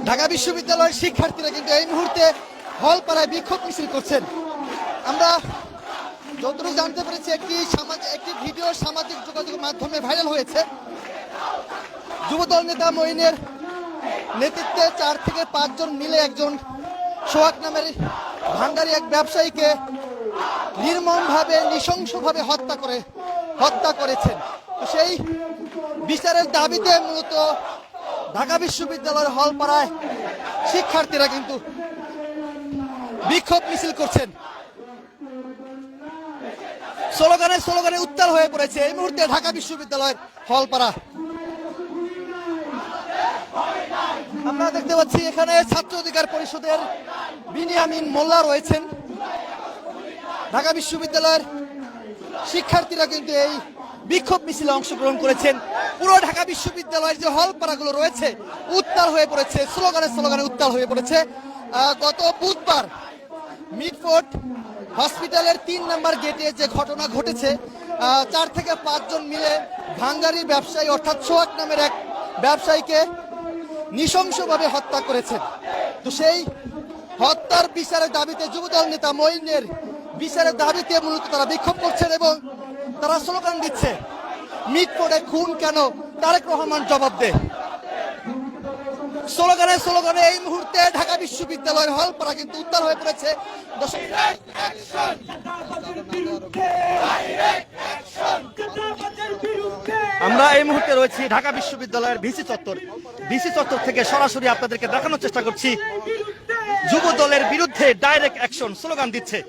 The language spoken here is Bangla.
ঢাকা বিশ্ববিদ্যালয়ের শিক্ষার্থীরা কিন্তু এই মুহূর্তে হলপাড়ায় বিক্ষোভ মিছিল করছেন। আমরা যতটুকু জানতে পেরেছি একটি ভিডিও সামাজিক যোগাযোগ মাধ্যমে ভাইরাল হয়েছে। যুবদল নেতা মঈনের নেতৃত্বে 4 থেকে 5 জন মিলে একজন সোহাগ নামের ভাঙ্গারি এক ব্যবসায়ীকে নির্মমভাবে নৃশংসভাবে হত্যা করেছেন। তো সেই বিচারের দাবিতে মূলত ঢাকা বিশ্ববিদ্যালয়ের হলপাড়ায় শিক্ষার্থীরা কিন্তু বিক্ষোভ মিছিল করছেন। স্লোগানে উত্তাল হয়ে পড়েছে এই মুহূর্তে ঢাকা বিশ্ববিদ্যালয়ের হলপাড়া। আমরা দেখতে পাচ্ছি এখানে ছাত্র অধিকার পরিষদের বিনিয়ামিন মোল্লা রয়েছেন। ঢাকা বিশ্ববিদ্যালয়ের শিক্ষার্থীরা কিন্তু এই বিক্ষোভ মিছিলে অংশগ্রহণ করেছেন। পুরো ঢাকা বিশ্ববিদ্যালয়ের যে হলপাড়াগুলো রয়েছে উত্তাল হয়ে পড়েছে, স্লোগানে উত্তাল হয়ে পড়েছে। গত বুধবার মিডফোর্ড হসপিটালের 3 নম্বর গেটে যে ঘটনা ঘটেছে, 4 থেকে 5 জন মিলে ভাঙ্গারি ব্যবসায়ী অর্থাৎ সোহাগ নামের এক ব্যবসায়ীকে নৃশংসভাবে হত্যা করেছেন। তো সেই হত্যার বিচারের দাবিতে যুবদল নেতা মঈনের বিচারের দাবিতে মূলত তারা বিক্ষোভ করছেন এবং তারা স্লোগান দিচ্ছে, মিটফোর্ডে খুন কেন, তারেক রহমান জবাব দে। স্লোগানে এই মুহূর্তে ঢাকা বিশ্ববিদ্যালয়ের হলপাড়া কিন্তু উত্তাল হয়ে পড়েছে। আমরা এই মুহূর্তে রয়েছি ঢাকা বিশ্ববিদ্যালয়ের ভিসি চত্বর থেকে সরাসরি আপনাদেরকে দেখানোর চেষ্টা করছি যুব দলের বিরুদ্ধে ডাইরেক্ট অ্যাকশন স্লোগান দিচ্ছে।